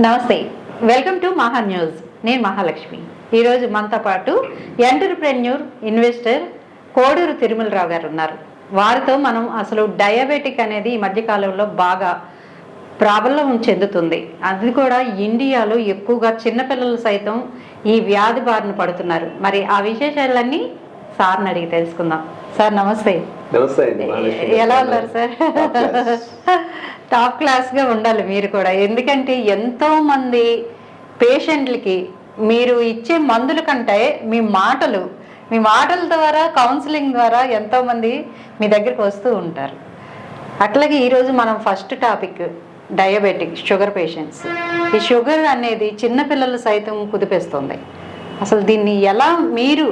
నమస్తే, welcome to మహా news. నేను మహాలక్ష్మి. ఈరోజు మనతో పాటు ఎంటర్ప్రెన్యూర్ ఇన్వెస్టర్ కోడూరు తిరుమలరావు గారు ఉన్నారు. వారితో మనం అసలు డయాబెటిక్ అనేది ఈ మధ్యకాలంలో బాగా ప్రాబల్యం చెందుతుంది. అది కూడా ఇండియాలో ఎక్కువగా చిన్నపిల్లలు సైతం ఈ వ్యాధి బారిన పడుతున్నారు. మరి ఆ విశేషాలన్నీ సార్ని అడిగి తెలుసుకుందాం. సార్ నమస్తే. నమస్తే. ఎలా ఉన్నారు సార్? టాప్ క్లాస్గా ఉండాలి మీరు కూడా, ఎందుకంటే ఎంతో మంది పేషెంట్లకి మీరు ఇచ్చే మందుల కంటే మీ మాటల ద్వారా, కౌన్సిలింగ్ ద్వారా ఎంతో మంది మీ దగ్గరికి వస్తూ ఉంటారు. అట్లాగే ఈరోజు మనం first topic diabetic, sugar patients. ఈ షుగర్ అనేది చిన్నపిల్లలు సైతం కుదిపేస్తుంది. అసలు దీన్ని ఎలా మీరు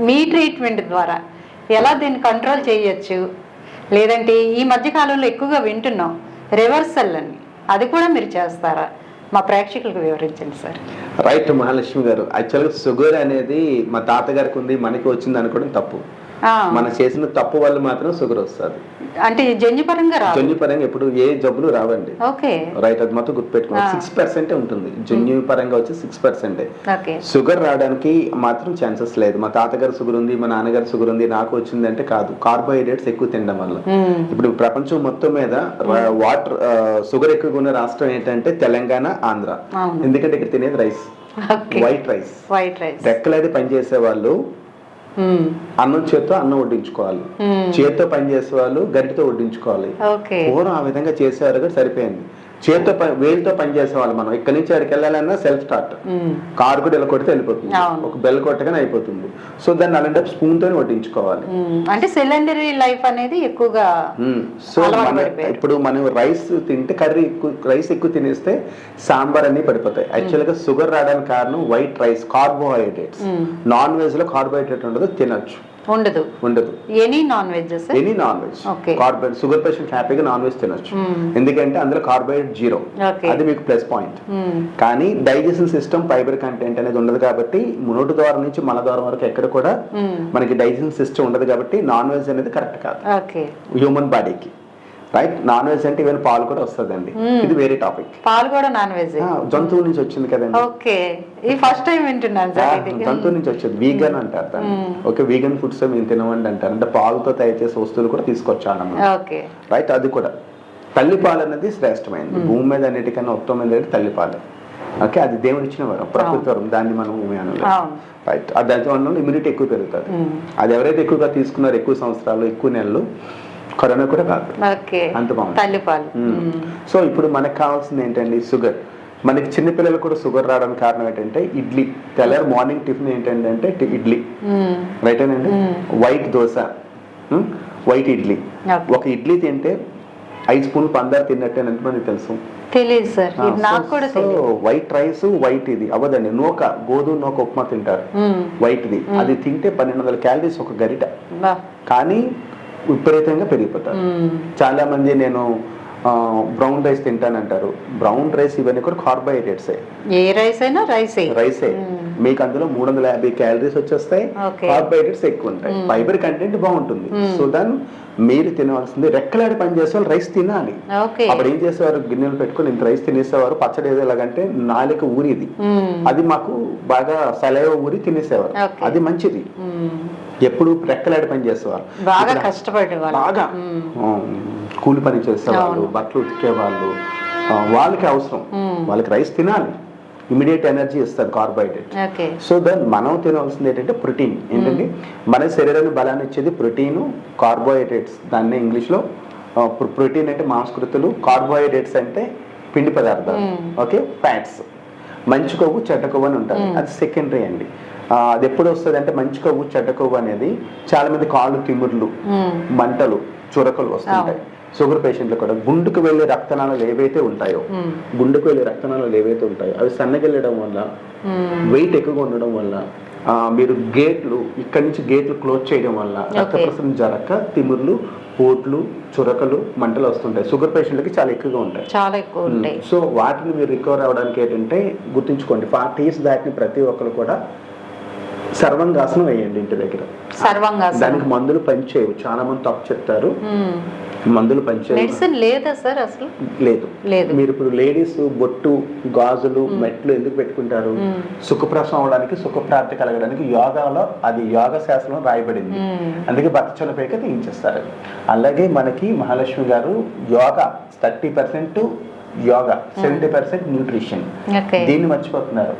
మీ ట్రీట్మెంట్ ద్వారా ఎలా దీన్ని కంట్రోల్ చేయొచ్చు, లేదంటే ఈ మధ్యకాలంలో ఎక్కువగా వింటున్నాం రివర్సల్ అని, అది కూడా మీరు చేస్తారా? మా ప్రేక్షకులకు వివరించండి సార్. రైట్ మహాలక్ష్మి గారు, యాక్చువల్గా షుగర్ అనేది మా తాతగారికి ఉంది, మనకి వచ్చింది అనుకోవడం తప్పు. మనం చేసిన తప్పు వల్ల మాత్రం షుగర్ వస్తుంది. అంటే జన్యుపరంగా ఎప్పుడు ఏ జబ్బులు రావండి. రైట్, అది మొత్తం గుర్తుపెట్టుకోండి. 6% ఉంటుంది జన్యుపరంగా వచ్చి 6%. షుగర్ రావడానికి మాత్రం ఛాన్సెస్ లేదు. మా తాతగారు షుగర్ ఉంది, మా నాన్నగారు షుగర్ ఉంది, నాకు వచ్చింది అంటే కాదు. కార్బోహైడ్రేట్స్ ఎక్కువ తినడం వల్ల. ఇప్పుడు ప్రపంచం మొత్తం మీద వాటర్ షుగర్ ఎక్కువగా ఉన్న రాష్ట్రం ఏంటంటే తెలంగాణ, ఆంధ్ర. ఎందుకంటే ఇక్కడ తినేది రైస్, వైట్ రైస్. రెక్కలది పనిచేసే వాళ్ళు అన్నం చేత్తో అన్నం వడ్డించుకోవాలి, చేత్తో పని చేసే వాళ్ళు గరిటితో వడ్డించుకోవాలి. పూర్వం ఆ విధంగా చేసేవారు కూడా సరిపోయింది. వేలుతో పని చేసేవాళ్ళు. మనం ఇక్కడ నుంచి అక్కడికి వెళ్ళాలన్నా సెల్ఫ్ స్టార్ట్, కారు కూడా ఇలా కొడితే వెళ్ళిపోతుంది, ఒక బెల్ కొట్టగానే అయిపోతుంది. సో దాన్ని అలాంటి స్పూన్ తోనే వడ్డించుకోవాలి. అంటే సిలిండరీ లైఫ్ అనేది ఎక్కువగా. సో ఇప్పుడు మనం రైస్ తింటే రైస్ ఎక్కువ తినేస్తే సాంబార్ అన్ని పడిపోతాయి. యాక్చువల్ గా షుగర్ రావడానికి కారణం white rice, carbohydrates. Non veg లో కార్బోహైడ్రేట్ ఉండదు, తినొచ్చు. ఉండదు any non veg. Carbohydrate sugar patient హ్యాపీగా నాన్ వెజ్ తినొచ్చు, ఎందుకంటే అందులో కార్బోహైడ్రేట్ 0. అది మీకు ప్లస్ పాయింట్. కానీ డైజెషన్ సిస్టమ్, ఫైబర్ కంటెంట్ అనేది ఉండదు కాబట్టి, నోటి ద్వారా నుంచి మల ద్వారం వరకు ఎక్కడ కూడా మనకి డైజెషన్ సిస్టమ్ ఉండదు కాబట్టి నాన్ వెజ్ అనేది కరెక్ట్ కాదు హ్యూమన్ బాడీకి. రైట్, నాన్ వెజ్ అంటే ఈవెన్ పాలు కూడా వస్తుందండి. ఇది వేరే టాపిక్. పాలు కూడా నాన్ వెజ్ జంతువు నుంచి వచ్చింది కదండి. ఫస్ట్ టైం వింటున్నాను. జంతువు నుంచి వచ్చేది వీగన్ అంటారు దాన్ని. ఓకే, వీగన్ ఫుడ్స్ మేము తినవండి అంటారు. అంటే పాలతో తయారు చేసే వస్తువులు కూడా తీసుకొచ్చాను. రైట్, అది కూడా తల్లిపాలు అనేది శ్రేష్టమైనది. భూమి మీద అన్నిటికన్నా ఉత్తమమైనది తల్లిపాలు. ఓకే, అది దేవుడు ఇచ్చిన వరం, ప్రకృతి వరం. దాన్ని మనం రైట్, దాని ఇమ్యూనిటీ ఎక్కువ పెరుగుతుంది. అది ఎవరైతే ఎక్కువగా తీసుకున్నారో, ఎక్కువ సంవత్సరాలు, ఎక్కువ నెలలు, కరోనా కూడా కాదు. అంత బాగుంది. సో ఇప్పుడు మనకు కావాల్సింది ఏంటండి? షుగర్. మనకి చిన్నపిల్లలు కూడా షుగర్ రావడానికి కారణం ఏంటంటే ఇడ్లీ. తెల్లారి మార్నింగ్ టిఫిన్ ఏంటంటే ఇడ్లీ. రైట్ అండి. White dosa, white idli. ఒక ఇడ్లీ తింటే 5 స్పూన్లు పందారు తిన్నట్టు ఎంతమంది తెలుసు? తెలియదు సార్. వైట్ రైస్, వైట్ ఇది అవ్వదండి. గోధుమ నూక ఉప్మా తింటారు వైట్ది. అది తింటే 1200 క్యాలరీస్ ఒక గరిట. కానీ విపరీతంగా పెరిగిపోతారు. చాలా మంది నేను బ్రౌన్ రైస్ తింటానంటారు. బ్రౌన్ రైస్ ఇవన్నీ కూడా కార్బోహైడ్రేట్సే. ఏ రైస్ అయినా రైసే. మీకు అందులో 350 క్యాలరీస్ వచ్చేస్తాయి, కార్బోహైడ్రేట్స్ ఎక్కువ ఉంటాయి, ఫైబర్ కంటెంట్ బాగుంటుంది. సో దాన్ని మీరు తినవలసింది రెక్కలాడి పని చేసే వాళ్ళు రైస్ తినాలి. అప్పుడు ఏం చేసేవారు? గిన్నెలు పెట్టుకుని ఇంత రైస్ తినేసేవారు. పచ్చడి ఏదో ఎలాగంటే నాలుక ఊరిది, అది మాకు బాగా సలైవ ఊరి తినేసేవారు. అది మంచిది. ఎప్పుడు రెక్కలాడి పని చేసేవారు, బాగా కష్టపడేవారు, బాగా కూలి పని చేసేవాళ్ళు, బట్టలు ఉతికేవాళ్ళు. వాళ్ళకి అవసరం, వాళ్ళకి రైస్ తినాలి. ఇమీడియట్ ఎనర్జీ ఇస్తుంది కార్బోహైడ్రేట్. సో దాన్ని మనం తినవలసింది ఏంటంటే ప్రోటీన్. ఏంటంటే మన శరీరానికి బలాన్ని ఇచ్చేది ప్రోటీన్, కార్బోహైడ్రేట్స్. దాన్ని ఇంగ్లీష్లో ప్రోటీన్ అంటే మాంసకృతులు, కార్బోహైడ్రేట్స్ అంటే పిండి పదార్థాలు. Okay, fats. మంచి కొవ్వు, చెడ్డ కొవ్వు అని ఉంటుంది. అది సెకండరీ అండి. అది ఎప్పుడు వస్తుంది అంటే మంచి కొవ్వు, చెడ్డ కొవ్వు అనేది చాలా మంది కాళ్ళు తిమ్ముర్లు, మంటలు, చురకలు వస్తుంటాయి. షుగర్ పేషెంట్లు కూడా గుండెకు వెళ్ళే రక్తనాళాలు ఏవైతే ఉంటాయో, అవి సన్నగిల్లడం వల్ల, వెయిట్ ఎక్కువగా ఉండడం వల్ల, మీరు ఇక్కడి నుంచి గేట్లు క్లోజ్ చేయడం వల్ల రక్త ప్రసరణ జరగక తిమ్ముర్లు, పోట్లు, చురకలు, మంటలు వస్తుంటాయి. షుగర్ పేషెంట్లకి చాలా ఎక్కువగా ఉంటాయి. సో వాటిని మీరు రికవర్ అవ్వడానికి ఏంటంటే గుర్తుంచుకోండి, 40 years దాటిన ప్రతి ఒక్కరు కూడా సర్వంగాసనం వేయండి ఇంటి దగ్గర. దానికి మందులు పనిచేయవు. చాలా మంది తప్పు చెప్తారు. మందులు పంచే మెడిసిన్ లేదా సార్ అసలు? లేదు. లేదు. మీరు ఇప్పుడు లేడీస్ బొట్టు, గాజులు, మెట్లు ఎందుకు పెట్టుకుంటారు? సుఖప్రసవం అవడానికి, సుఖప్రాప్తి కలగడానికి. యోగాలో అది యోగ శాస్త్రంలో రాయబడింది. అందుకే భర్త చనిపోయాక తీయించేస్తారు. అలాగే మనకి మహాలక్ష్మి గారు యోగా 30% యోగా, 70% న్యూట్రిషన్. దీన్ని మర్చిపోతున్నారు.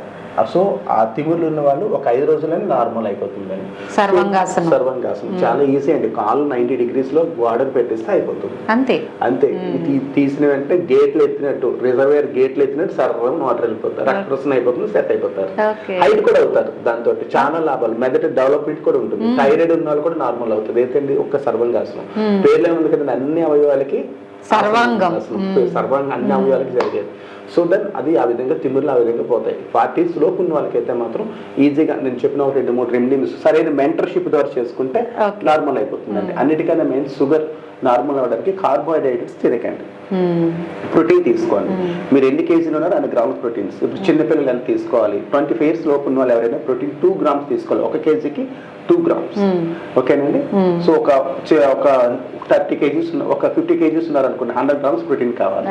సో ఆ తిమ్ముర్లు ఉన్న వాళ్ళు ఒక 5 రోజులని నార్మల్ అయిపోతుందండి. సర్వంగాసనం చాలా ఈజీ అండి. కాలు 90 degrees లో వాటర్ పెట్టేస్తే అయిపోతుంది. అంతే. తీసిన వెంటనే గేట్లు ఎత్తినట్టు, రిజర్వేర్ గేట్లు ఎత్తినట్టు సర్వం వాటర్ వెళ్ళిపోతారు, రక్త ప్రసరణ అయిపోతుంది, సెట్ అయిపోతారు, హైట్ కూడా అవుతారు. దాంతో చాలా లాభాలు, మెదడు డెవలప్మెంట్ కూడా ఉంటుంది. థైరాయిడ్ ఉన్న వాళ్ళు కూడా నార్మల్ అవుతుంది. ఏంటండి ఒక్క సర్వంగాసనం. పేర్లే ఉంది కదండి, అన్ని అవయవాలకి సర్వాంగం, అన్ని అవయవాలకి జరిగేది. సో దెన్ అది ఆ విధంగా తిమ్ముర్లు ఆ విధంగా పోతాయి. 40s లోపు ఉన్న వాళ్ళకైతే మాత్రం ఈజీగా నేను చెప్పిన ఒక 2-3 రెమెడీస్ సరైన మెంటర్షిప్ ద్వారా చేసుకుంటే నార్మల్ అయిపోతుందండి. అన్నిటికన్నా మెయిన్ షుగర్ నార్మల్ అవడానికి కార్బోహైడ్రేట్స్ తినకండి, ప్రోటీన్ తీసుకోండి. మీరు ఎన్ని కేజీలు ఉన్నారో అన్ని గ్రాముల ప్రోటీన్స్. ఇప్పుడు చిన్నపిల్లలు ఎంత తీసుకోవాలి? 25 years లోపు ఉన్న వాళ్ళు ఎవరైనా ప్రోటీన్ 2 grams తీసుకోవాలి. 1 kgకి 2 grams. ఓకేనండి. సో ఒక 30 kgs ఒక 50 kgs ఉన్నారనుకోండి, 100 grams ప్రోటీన్ కావాలి.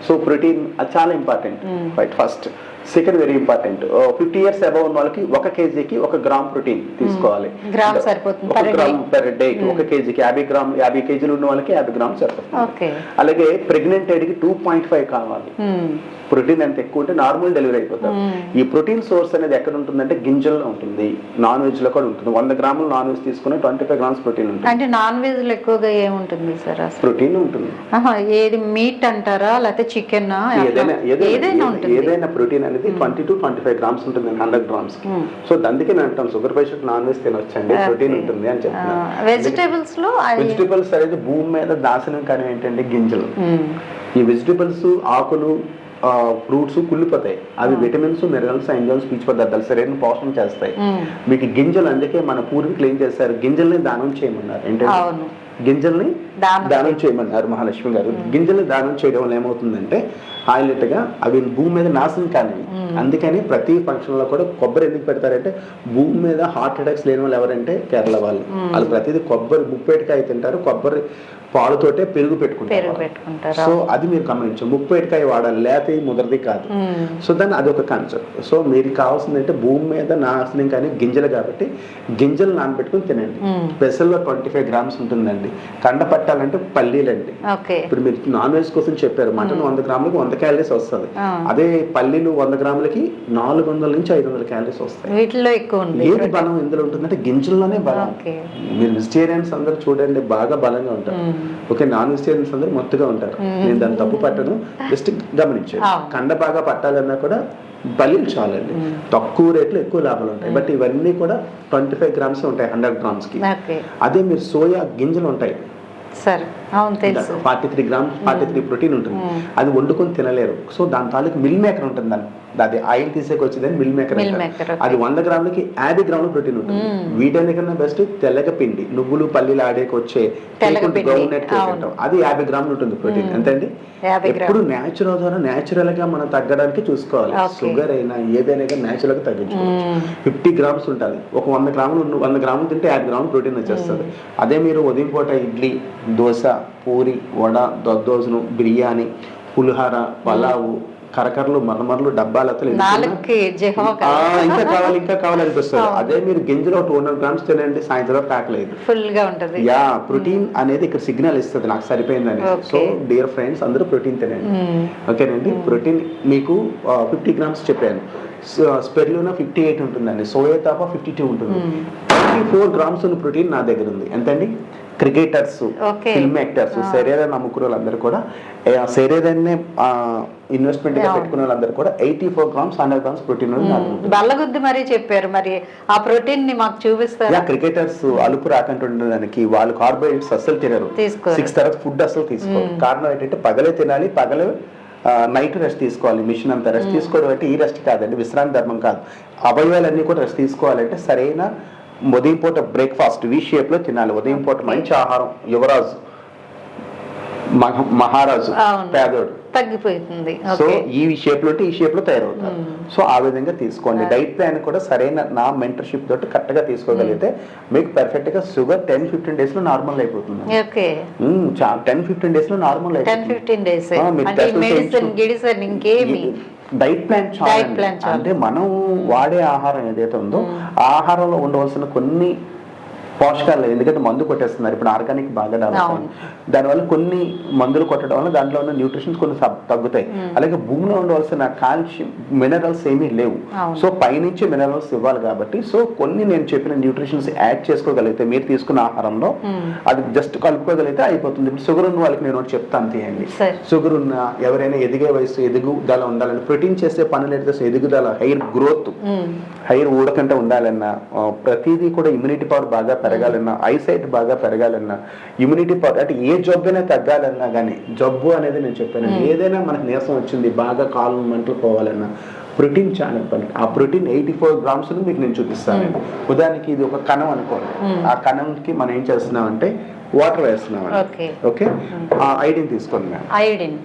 సో ప్రోటీన్ చాలా important. Right. First. Second very important, 50 years above ఉన్న వాళ్ళకి 1 kgకి 1 gram ప్రోటీన్ తీసుకోవాలి. 1 gram per day. 1 kgకి 50 kg ఉన్న వాళ్ళకి 50 grams సరిపోతుంది. అలాగే ప్రెగ్నెంట్ లేడీకి 2.5 కావాలి. ప్రోటీన్ ఎంత ఎక్కువ ఉంటే నార్మల్ డెలివరీ అయిపోతారు. ఈ ప్రోటీన్ సోర్స్ అనేది ఎక్కడ ఉంటుందంటే గింజల్లో ఉంటుంది, నాన్ వెజ్ లో కూడా ఉంటుంది. 100 grams నాన్ వెజ్ తీసుకుని 25 grams ప్రోటీన్ ఉంటుంది. అంటే నాన్ వెజ్ లో ఎక్కువగా ఏముంటుంది సార్? ప్రోటీన్ ఉంటుంది. ఏది మీట్ అంటారా లేకపోతే చికెన్? ఏదైనా ప్రోటీన్ అనేది 20 to 25 grams ఉంటుంది 100 grams. సో అందుకే నేను అంటాం షుగర్ పేషెంట్ నాన్ వెజ్ తినొచ్చండి, ప్రోటీన్ ఉంటుంది అని చెప్తున్నాను. వెజిటేబుల్స్ అనేది భూమి మీద నాశనం కానీ ఏంటంటే గింజలు. ఈ వెజిటేబుల్స్, ఆకులు, ఫ్రూట్స్ కుళ్ళిపోతాయి. అవి విటమిన్స్, మినరల్స్, ఎంజైమ్స్, పీచు పదార్థాలు శరీరం పోషణ చేస్తాయి. మీకు గింజలు, అందుకే మన పూర్వీకులు ఏం చేశారు? గింజల్ని దానం చేయమన్నారు. ఏంటంటే గింజల్ని దానం చేయమన్నారు మహాలక్ష్మి గారు. గింజల్ని దానం చేయడం వల్ల ఏమవుతుందంటే హైలైట్ గా అవి భూమి మీద నాశనం కానివి. అందుకని ప్రతి ఫంక్షన్ లో కూడా కొబ్బరి ఎందుకు పెడతారంటే భూమి మీద హార్ట్ అటాక్స్ లేని వాళ్ళు ఎవరంటే కేరళ వాళ్ళు. వాళ్ళు ప్రతిదీ కొబ్బరి ముప్పేటికాయ తింటారు, కొబ్బరి పాలుతోటే పెరుగు పెట్టుకుంటారు. సో అది మీరు గమనించు, ముప్పేటికాయ వాడాలి, లేకపోతే ముదరది కాదు. సో దాన్ని అది ఒక కాన్సెప్ట్. సో మీరు కావాల్సిందంటే భూమి మీద నాశనం కానీ గింజలు, కాబట్టి గింజలు నానబెట్టుకుని తినండి. పెసల్లో 25 grams ఉంటుందండి. కండ పట్టాలంటే పల్లీలండి. ఇప్పుడు మీరు నాన్ వెజ్ కోసం చెప్పారు, మటన్ 100 grams 100 calories వస్తుంది. అదే పల్లీలు 100 grams 400 నుంచి 500 calories వస్తాయి. వీటిలో ఎక్కువ ఏది బలం ఇందులో ఉంటుందంటే గింజల్లోనే బలం. మీరు వెజిటేరియన్స్ అందరూ చూడండి బాగా బలంగా ఉంటారు. ఓకే, నాన్ వెజిటేరియన్స్ అందరూ మొత్తగా ఉంటారు. నేను దాన్ని తప్పు పట్టను, జస్ట్ గమనించాను. కండ బాగా పట్టాలన్నా కూడా పల్లీలు చాలండి. తక్కువ రేట్లు ఎక్కువ లాభాలు ఉంటాయి. బట్ ఇవన్నీ కూడా 25 grams ఉంటాయి 100 grams కి. అదే మీరు సోయా గింజలు ఉంటాయి, 43 grams 43 ప్రోటీన్ ఉంటుంది. అది వండుకొని తినలేరు. సో దాని తాలూకు మిల్ మేకర్ ఉంటుంది, అది ఆయిల్ తీసేకొచ్చేదని మిల్ మేకర్. అది 100 grams 50 grams ప్రోటీన్ ఉంటుంది. వీటన్నికన్నా బెస్ట్ తెల్లగ పిండి, నువ్వులు పల్లీలు ఆడేకొచ్చే గవర్నెట్ కేక్ అంటాం, అది 50 grams ఉంటుంది ప్రోటీన్. ఎంతండి? ఎప్పుడు న్యాచురల్ ద్వారా న్యాచురల్ గా మనం తగ్గడానికి చూసుకోవాలి. షుగర్ అయినా ఏదైనా న్యాచురల్ గా తగ్గించుకోవచ్చు. 50 grams ఉంటుంది. ఒక 100 grams తింటే 50 grams ప్రోటీన్ వచ్చేస్తుంది. అదే మీరు ఉదయం పూట ఇడ్లీ, దోశ, పూరి, వడ, దద్దోజనం, బిర్యానీ, పులిహార, పలావు, కరకరలు, మరమరలు, డబ్బాలతో ఇంకా కావాలి అనిపిస్తుంది. అదే మీరు గింజలు 200 grams తినండి, సాయంత్రం ఆకలేదు, ఫుల్ గా ఉంటుంది. ప్రోటీన్ అనేది ఇక్కడ సిగ్నల్ ఇస్తుంది నాకు సరిపోయిందని. సో డియర్ ఫ్రెండ్స్ అందరూ ప్రోటీన్ తినండి. ఓకేనండి. ప్రోటీన్ మీకు 50 grams చెప్పాను. స్పెర్లూనా 58 ఉంటుందండి. సోయా తాప 52 ఉంటుంది. 24 grams ఉన్న ప్రోటీన్ నా దగ్గర ఉంది. ఎంతండి? క్రికెటర్స్, ఫిల్మ్ యాక్టర్స్, శరీరాన్ని నమ్ముకునే వాళ్ళందరూ కూడా, శరీరాన్ని ఇన్వెస్ట్మెంట్ గా పెట్టుకునే వాళ్ళందరూ కూడా 84 grams 100 grams ప్రోటీన్ బల్లగుద్ది మరీ చెప్పారు. మరి ఆ ప్రోటీన్ ని మాకు చూపిస్తారా? క్రికెటర్స్ అలుపు రాకంటుండడానికి వాళ్ళు కార్బోహైడ్రేట్స్ అస్సలు తినరు. 6 తర్వాత ఫుడ్ అస్సలు తీసుకోరు. కారణం ఏంటంటే పగలే తినాలి, పగలే నైట్ రెస్ట్ తీసుకోవాలి. మిషన్ అంతా రెస్ట్ తీసుకోవడం అంటే ఈ రెస్ట్ కాదండి, విశ్రాంతి ధర్మం కాదు. అవయవాలన్నీ కూడా రెస్ట్ తీసుకోవాలంటే సరైన ఉదయం పూట బ్రేక్ఫాస్ట్ వి షేప్ లో తినాలి. ఉదయం పూట మంచి ఆహారం. యువరాజు, మహారాజు, పేదోడు తగ్గిపోతుంది. సో ఈ షేప్ లో ఈ షేప్ లో తయారవుతారు. సో ఆ విధంగా తీసుకోండి. డైట్ ప్లాన్ కూడా సరైన నా మెంటర్షిప్ తోటి కరెక్ట్ గా తీసుకోగలిగితే మీకు పర్ఫెక్ట్ గా షుగర్ 10-15 డేస్ లో నార్మల్ అయిపోతుంది. 10-15 డేస్ లో నార్మల్ అయిపోతుంది. డైట్ ప్లాన్ చాలా అంటే మనం వాడే ఆహారం ఏదైతే ఉందో ఆ ఆహారంలో ఉండవలసిన కొన్ని పోషకాలు, ఎందుకంటే మందు కొట్టేస్తున్నారు ఇప్పుడు, ఆర్గానిక్ బాగా డెవలప్ అయింది. దానివల్ల కొన్ని మందులు కొట్టడం వల్ల దాంట్లో ఉన్న న్యూట్రిషన్స్ కొన్ని తగ్గుతాయి. అలాగే భూమిలో ఉండవలసిన కాల్షియం మినరల్స్ ఏమీ లేవు. సో పైనుంచి మినరల్స్ ఇవ్వాలి కాబట్టి సో కొన్ని నేను చెప్పిన న్యూట్రిషన్స్ యాడ్ చేసుకోగలిగితే మీరు తీసుకున్న ఆహారంలో అది జస్ట్ కలుపుకోగలిగితే అయిపోతుంది. ఇప్పుడు షుగర్ ఉన్న వాళ్ళకి నేను ఒకటి చెప్తాను తీయండి. షుగర్ ఉన్న ఎవరైనా ఎదిగే వయసు ఎదుగుదల ఉండాలని, ప్రోటీన్ చేసే పనులు అయితే ఎదుగుదల, హెయిర్ గ్రోత్, హెయిర్ ఊడకంటే ఉండాలన్నా, ప్రతిదీ కూడా ఇమ్యూనిటీ పవర్ బాగా పెరగాలన్నా, ఐసైట్ బాగా పెరగాలన్నా, ఇమ్యూనిటీ పవర్ అంటే ఏ జబ్బు అయినా తగ్గాలన్నా కానీ, జబ్బు అనేది నేను చెప్పాను ఏదైనా మనకు నీరసం వచ్చింది బాగా కాలు మంటలు పోవాలన్నా ప్రోటీన్ చాలా ఇంపార్టెంట్. ఆ ప్రోటీన్ 84 గ్రామ్స్ మీకు నేను చూపిస్తాను. ఉదాహరణకి ఇది ఒక కణం అనుకోండి, ఆ కణంకి మనం ఏం చేస్తున్నాం అంటే వాటర్ వేస్తున్నాం. ఓకే, ఐడిన్ తీసుకోండి మేడం. ఐడిన్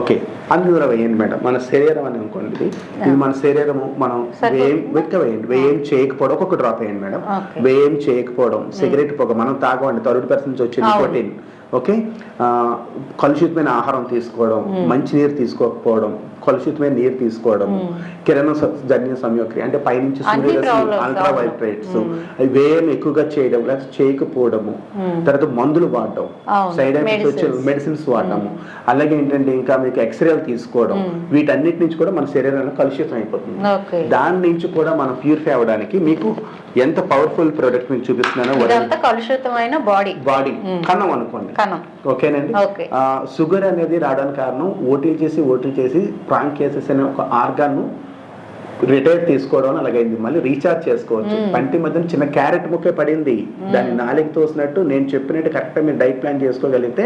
ఓకే, అందులో వేయండి మేడం. మన శరీరం అని అనుకోండి, ఇది మన శరీరము. మనం వేయండి, వేయం చేయకపోవడం ఒక్కొక్క డ్రాప్ వేయండి మేడం. వేయం చేయకపోవడం, సిగరెట్ పొగ మనం తాగండి, 30% నుంచి వచ్చే నికోటిన్. ఓకే, కలుషితమైన ఆహారం తీసుకోవడం, మంచి నీరు తీసుకోకపోవడం, కలుషితమైన నీరు తీసుకోవడం, కిరణ జన్య సంయోక్రియ అంటే పైనుంచి అల్ట్రావైలెట్ రేట్స్, అవి వేయం ఎక్కువగా చేయడం లేకపోతే చేయకపోవడము, తర్వాత మందులు వాడడం, సైడ్ ఎఫెక్ట్స్ వచ్చే మెడిసిన్స్ వాడటము, అలాగే ఏంటంటే ఇంకా మీకు ఎక్స్రేలు తీసుకోవడం, వీటన్నిటి నుంచి కూడా మన శరీరంలో కలుషితం అయిపోతుంది. దాని నుంచి కూడా మనం ప్యూరిఫై అవ్వడానికి మీకు ఎంత పవర్ఫుల్ ప్రోడక్ట్ మీకు చూపిస్తున్నానో, కలుషితమైన బాడీ కణం అనుకోండి. ఓకేనండి. షుగర్ అనేది రావడానికి కారణం ఓటీలు చేసి ప్రాంకియాసిస్ అనే ఒక ఆర్గాన్ రిటైర్ తీసుకోవడం అలాగైంది. మళ్ళీ రీఛార్జ్ చేసుకోవచ్చు. పంటి మధ్యన చిన్న క్యారెట్ ముక్కే పడింది, దాన్ని నాలుగు తోసినట్టు నేను చెప్పినట్టు కరెక్ట్గా మీరు డైట్ ప్లాన్ చేసుకోగలిగితే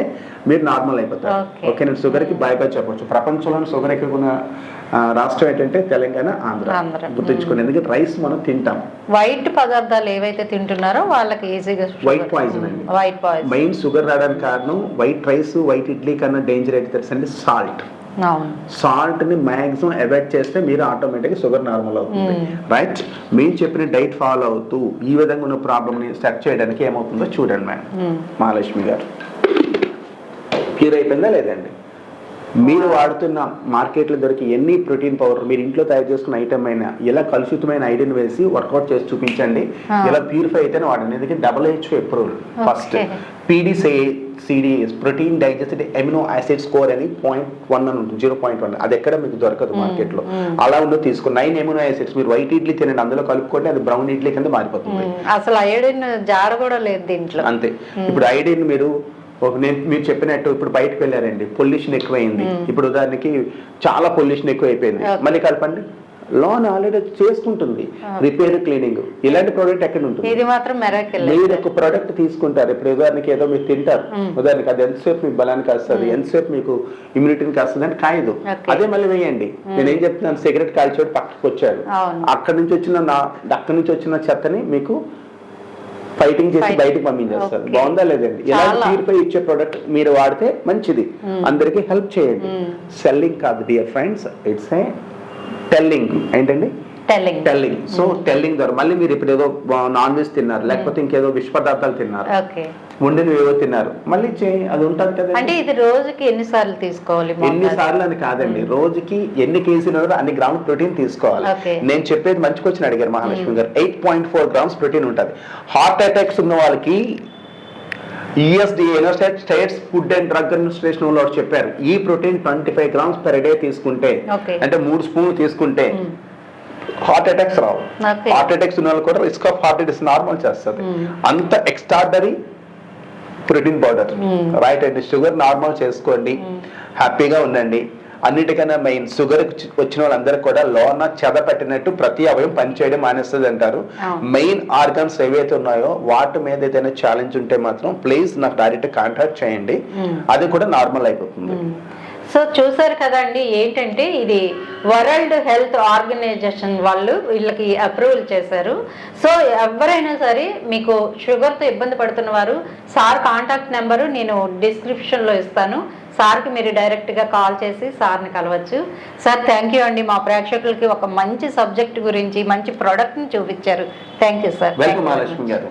మీరు నార్మల్ అయిపోతారు. ఓకే, నేను షుగర్కి బాయ్గా చెప్పవచ్చు. ప్రపంచంలో షుగర్ ఎక్కువ ఉన్న రాష్ట్రం ఏంటంటే తెలంగాణ, ఆంధ్ర. గుర్తుంచుకోండి, ఎందుకంటే రైస్ మనం తింటాం. వైట్ పదార్థాలు ఏవైతే తింటున్నారో వాళ్ళకి ఈజీగా వైట్ పాయిజన్ అండి. మెయిన్ షుగర్ రావడానికి కారణం వైట్ రైస్, వైట్ ఇడ్లీ కన్నా డేంజర్ అయితే తెలుసండి సాల్ట్. సాల్ట్ ని మాక్సిమం అవాయిడ్ చేస్తే మీరు ఆటోమేటిక్ షుగర్ నార్మల్ అవుతుంది. రైట్, మీరు చెప్పిన డైట్ ఫాలో అవుతూ ఈ విధంగా ఉన్న ప్రాబ్లమ్ ని సెట్ చేయడానికి ఏమవుతుందో చూడండి మేడం. మహాలక్ష్మి గారు క్లియర్ అయిపోయిందా లేదండి? మీరు వాడుతున్న మార్కెట్లో దొరికి ఎన్ని ప్రోటీన్ పౌడర్ మీరు ఇంట్లో తయారు చేసుకున్న ఐటమ్ అయినా ఇలా కలుషితమైన ఐడిన్ వేసి వర్కౌట్ చేసి చూపించండి. ఇలా ప్యూరిఫై అయితేనే వాడండి. ఎందుకంటే WHO approval first PDCAS protein digested amino acid score అని 0.1 అని ఉంటుంది, 0.1. అది ఎక్కడ మీకు దొరకదు మార్కెట్ లో. అలా ఉందో తీసుకుని 9 ఎమినో యాసిడ్స్ మీరు వైట్ ఇడ్లీ తినండి, అందులో కలుపుకోండి, అది బ్రౌన్ ఇడ్లీ కింద మారిపోతుంది. అసలు ఐడిన్ జాడ కూడా లేదు దీంట్లో. అంతే. ఇప్పుడు ఐడిన్ మీరు మీరు చెప్పినట్టు ఇప్పుడు బయటకు వెళ్ళారండి, పొల్యూషన్ ఎక్కువైంది. ఇప్పుడు ఉదాహరణకి చాలా పొల్యూషన్ ఎక్కువ అయిపోయింది, మళ్ళీ కలపండి, లోన్ ఆల్రెడీ చేసుకుంటుంది రిపేర్, క్లీనింగ్. ఇలాంటి ప్రోడక్ట్ ఎక్కడ ఉంటుంది? ఇది మాత్రం మీరు ఒక ప్రోడక్ట్ తీసుకుంటారు. ఇప్పుడు ఉదాహరణకి ఏదో మీరు తింటారు, ఉదాహరణకి అది ఎంతసేపు మీకు బలానికి వస్తుంది, ఎంతసేపు మీకు ఇమ్యూనిటీకి వస్తుంది అంటే కాయదు. అదే మళ్ళీ వేయండి. నేనేం చెప్తున్నాను, సిగరెట్ కాల్చోడు పక్కకు వచ్చాడు, అక్కడి నుంచి వచ్చిన చెత్తని మీకు ఫైటింగ్ చేసి బయటకు పంపించేస్తారు. బాగుందా లేదండి? ఇలాంటి ప్యూరిఫై ఇచ్చే ప్రోడక్ట్ మీరు వాడితే మంచిది, అందరికి హెల్ప్ చేయండి. సెల్లింగ్ కాదు dear friends, it's a telling. ఏంటండి? టెల్లింగ్. సో టెల్లింగ్ ద్వారా మళ్ళీ మీరు ఇప్పుడు ఏదో నాన్ వెజ్ తిన్నారు, లేకపోతే ఇంకేదో విష పదార్థాలు తిన్నారు, వండినవి ఏవో తిన్నారు, మళ్ళీ అది ఉంటుంది కదా. అంటే ఇది రోజుకి ఎన్నిసార్లు తీసుకోవాలి? ఎన్నిసార్లు అని కాదండి, రోజుకి ఎన్ని కేజీలు అన్ని గ్రాముల ప్రోటీన్ తీసుకోవాలి. నేను చెప్పేది మంచి క్వశ్చన్ అడిగారు మహాలక్ష్మి గారు. 8.4 గ్రామ్స్ ప్రోటీన్ ఉంటుంది. హార్ట్ అటాక్స్ ఉన్న వాళ్ళకి USDA United states food and drug administration వాళ్ళు చెప్పారు, ఈ ప్రోటీన్ 25 గ్రామ్స్ పర్ డే తీసుకుంటే, అంటే 3 స్పూన్లు తీసుకుంటే హార్ట్ అటాక్స్ రావు. హార్ట్ అటాక్స్ ఉన్న వాళ్ళు కూడా risk of heart attacks normal చేస్తుంది. అంత ఎక్స్ట్రాడనరీ ప్రోటీన్ పౌడర్. రైట్ అండి, షుగర్ నార్మల్ చేసుకోండి, హ్యాపీగా ఉండండి. అన్నిటికన్నా మెయిన్, షుగర్ వచ్చిన వాళ్ళందరికీ కూడా లోన చెద పెట్టినట్టు ప్రతి అవయం పనిచేయడం మానేస్తుంది అంటారు. మెయిన్ ఆర్గన్స్ ఏవైతే ఉన్నాయో వాటి మీద ఏదైనా ఛాలెంజ్ ఉంటే మాత్రం ప్లీజ్ నాకు డైరెక్ట్ కాంటాక్ట్ చేయండి, అది కూడా నార్మల్ అయిపోతుంది. సో చూసారు కదండి, ఏంటంటే ఇది వరల్డ్ హెల్త్ ఆర్గనైజేషన్ వాళ్ళు వీళ్ళకి అప్రూవల్ చేశారు. సో ఎవరైనా సరే మీకు షుగర్తో ఇబ్బంది పడుతున్న వారు సార్ కాంటాక్ట్ నెంబరు నేను డిస్క్రిప్షన్లో ఇస్తాను. సార్కి మీరు డైరెక్ట్గా కాల్ చేసి సార్ని కలవచ్చు. సార్ థ్యాంక్ యూ అండి, మా ప్రేక్షకులకి ఒక మంచి సబ్జెక్ట్ గురించి మంచి ప్రోడక్ట్ని చూపించారు. Thank you sir. Welcome Mahalakshmi గారు.